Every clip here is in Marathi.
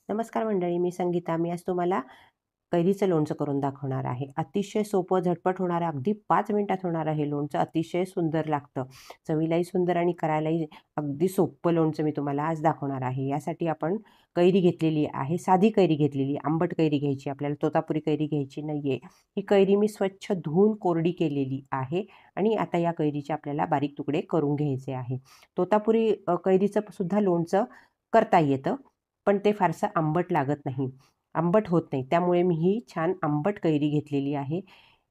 नमस्कार मंडळी, मी संगीता. मी आज तुम्हाला कैरीचं लोणचं करून दाखवणार आहे. अतिशय सोपं, झटपट होणारं, अगदी 5 मिनिटात होणारं हे लोणचं अतिशय सुंदर लागतं. चवीलाही सुंदर आणि करायलाही अगदी सोपं लोणचं मी तुम्हाला आज दाखवणार आहे. यासाठी आपण कैरी घेतलेली आहे, साधी कैरी घेतलेली, आंबट कैरी घ्यायची, आपल्याला तोतापुरी कैरी घ्यायची नाहीये. ही कैरी मी स्वच्छ धुवून कोरडी केलेली आहे आणि आता या कैरीचे आपल्याला बारीक तुकडे करून घ्यायचे आहे. तोतापुरी कैरीचं सुद्धा लोणचं करता येतं, पण ते फारसं आंबट लागत नाही, आंबट होत नाही. त्यामुळे मी ही छान आंबट कैरी घेतलेली आहे.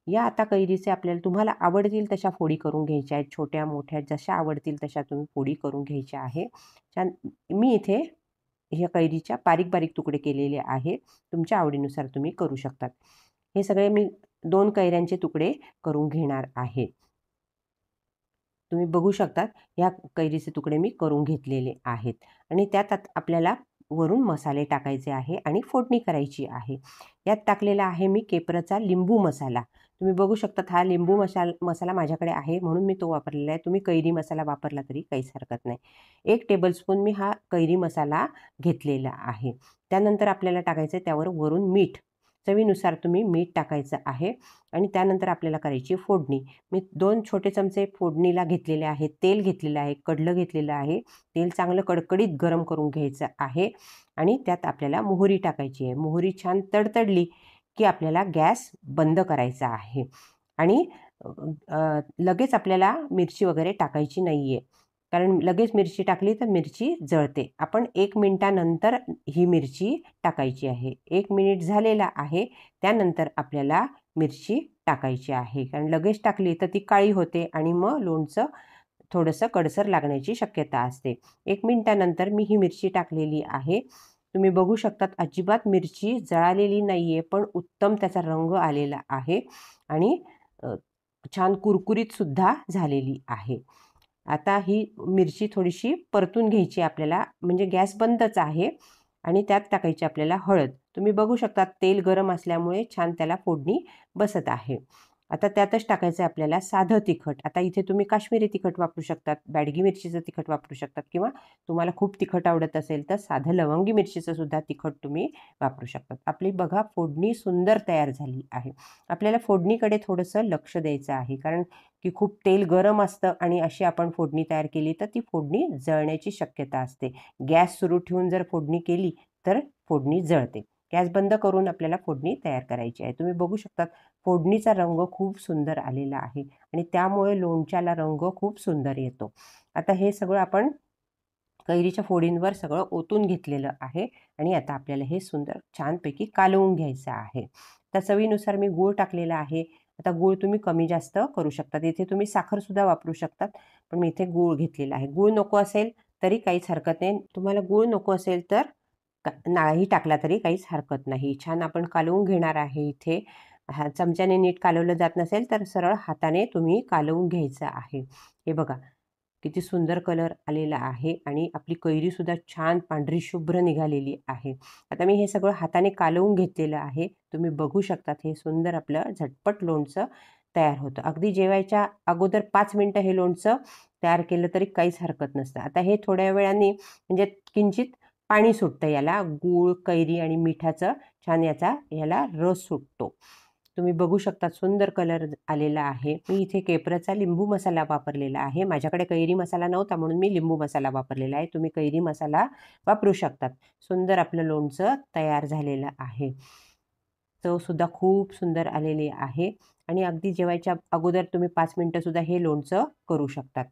या आता कैरीचे आपल्याला तुम्हाला आवडतील तशा फोडी करून घ्यायच्या आहेत. छोट्या मोठ्या जशा आवडतील तशा तुम्ही फोडी करून घ्यायच्या आहे. छान मी इथे ह्या कैरीच्या बारीक बारीक तुकडे केलेले आहे. तुमच्या आवडीनुसार तुम्ही करू शकतात. हे सगळे मी 2 कैऱ्यांचे तुकडे करून घेणार आहे. तुम्ही बघू शकतात ह्या कैरीचे तुकडे मी करून घेतलेले आहेत आणि त्यात आपल्याला वरून मसाले टाकायचे आहे आणि फोडणी करायची आहे. यात टाकलेला आहे मी केपराचा लिंबू मसाला. तुम्ही बघू शकता हा लिंबू मसाला माझ्याकडे आहे म्हणून मी तो वापरलेला आहे. तुम्ही कैरी मसाला वापरला तरी काहीच हरकत नाही. 1 टेबलस्पून मी हा कैरी मसाला घेतलेला आहे. त्यानंतर आपल्याला टाकायचं आहे त्यावर वरून मीठ. चवीनुसार तुम्ही मीठ टाकायचं आहे आणि त्यानंतर आपल्याला करायची फोडणी. मी 2 छोटे चमचे फोडणीला घेतलेले आहेत. तेल घेतलेलं आहे, कढलं घेतलेलं आहे. तेल चांगलं कडकडीत गरम करून घ्यायचं आहे आणि त्यात आपल्याला मोहरी टाकायची आहे. मोहरी छान तडतडली की आपल्याला गॅस बंद करायचा आहे आणि लगेच आपल्याला मिरची वगैरे टाकायची नाही आहे. कारण लगेच मिरची टाकली तर मिरची जळते. आपण 1 मिनिटानंतर ही मिरची टाकायची आहे. 1 मिनिट झालेला आहे. त्यानंतर आपल्याला मिरची टाकायची आहे. कारण लगेच टाकली तर ती काळी होते आणि मग लोणचं थोडंसं कडसर लागण्याची शक्यता असते. 1 मिनिटानंतर मी ही मिरची टाकलेली आहे. तुम्ही बघू शकतात अजिबात मिरची जळालेली नाहीये, पण उत्तम त्याचा रंग आलेला आहे आणि छान कुरकुरीत सुद्धा झालेली आहे. आता ही मिरची थोडीशी परतून घ्यायची आपल्याला, म्हणजे गॅस बंदच आहे आणि त्यात टाकायची आपल्याला हळद. तुम्ही बघू शकता तेल गरम असल्यामुळे छान त्याला फोडणी बसत आहे. आता त्यातच टाकायचं आहे आपल्याला साधं तिखट. आता इथे तुम्ही काश्मीरी तिखट वापरू शकतात, बॅडगी मिरचीचं तिखट वापरू शकतात किंवा तुम्हाला खूप तिखट आवडत असेल तर साधं लवंगी मिरचीचं सुद्धा तिखट तुम्ही वापरू शकतात. आपली बघा फोडणी सुंदर तयार झाली आहे. आपल्याला फोडणीकडे थोडंसं लक्ष द्यायचं आहे, कारण की खूप तेल गरम असतं आणि अशी आपण फोडणी तयार केली तर ती फोडणी जळण्याची शक्यता असते. गॅस सुरू ठेवून जर फोडणी केली तर फोडणी जळते. गॅस बंद करून आपल्याला फोडणी तयार करायची आहे. तुम्ही बघू शकता फोडणीचा रंग खूप सुंदर आलेला आहे आणि त्यामुळे लोणच्याला रंग खूप सुंदर येतो. आता हे सगळं आपण कैरीच्या फोडींवर सगळं ओतून घेतलेलं आहे आणि आता आपल्याला हे सुंदर छानपैकी कालवून घ्यायचं आहे. तर चवीनुसार मी गूळ टाकलेला आहे. आता गूळ तुम्ही कमी जास्त करू शकतात. इथे तुम्ही साखरसुद्धा वापरू शकतात, पण मी इथे गूळ घेतलेला आहे. गूळ नको असेल तरी काहीच हरकत नाही. तुम्हाला गूळ नको असेल तर नाही टाकला तरी काहीच हरकत नाही. छान आपण कालवून घेणार आहे इथे. चमच्याने नीट कालवलं जात नसेल तर सरळ हाताने तुम्ही कालवून घ्यायचं आहे. हे बघा किती सुंदर कलर आलेला आहे आणि आपली कैरीसुद्धा छान पांढरी शुभ्र निघालेली आहे. आता मी हे सगळं हाताने कालवून घेतलेलं आहे. तुम्ही बघू शकतात हे सुंदर आपलं झटपट लोणचं तयार होतं. अगदी जेवायच्या अगोदर 5 मिनिटं हे लोणचं तयार केलं तरी काहीच हरकत नसतं. आता हे थोड्या वेळाने म्हणजे किंचित पाणी सुटतं याला. गूळ, कैरी आणि मिठाचं छान याला रस सुटतो. तुम्ही बघू शकता सुंदर कलर आलेला आहे. मी इथे केपराचा लिंबू मसाला वापरलेला आहे. माझ्याकडे कैरी मसाला नव्हता म्हणून मी लिंबू मसाला वापरलेला आहे. तुम्ही कैरी मसाला वापरू शकतात. सुंदर आपलं लोणचं तयार झालेलं आहे. चवसुद्धा खूप सुंदर आलेली आहे आणि अगदी जेवायच्या अगोदर तुम्ही 5 मिनिटंसुद्धा हे लोणचं करू शकतात.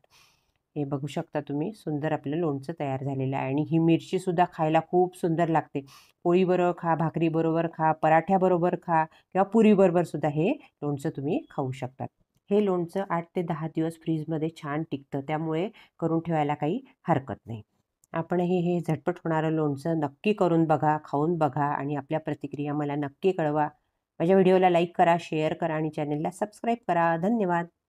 हे बघू शकता तुम्ही सुंदर आपलं लोणचं तयार झालेलं आहे आणि ही मिरचीसुद्धा खायला खूप सुंदर लागते. पोळीबरोबर खा, भाकरीबरोबर खा, पराठ्याबरोबर खा किंवा पुरीबरोबर सुद्धा हे लोणचं तुम्ही खाऊ शकतात. हे लोणचं 8 ते 10 दिवस फ्रीजमध्ये छान टिकतं, त्यामुळे करून ठेवायला काही हरकत नाही. आपणही हे झटपट होणारं लोणचं नक्की करून बघा, खाऊन बघा आणि आपल्या प्रतिक्रिया मला नक्की कळवा. माझ्या व्हिडिओला लाईक करा, शेअर करा आणि चॅनलला सबस्क्राईब करा. धन्यवाद.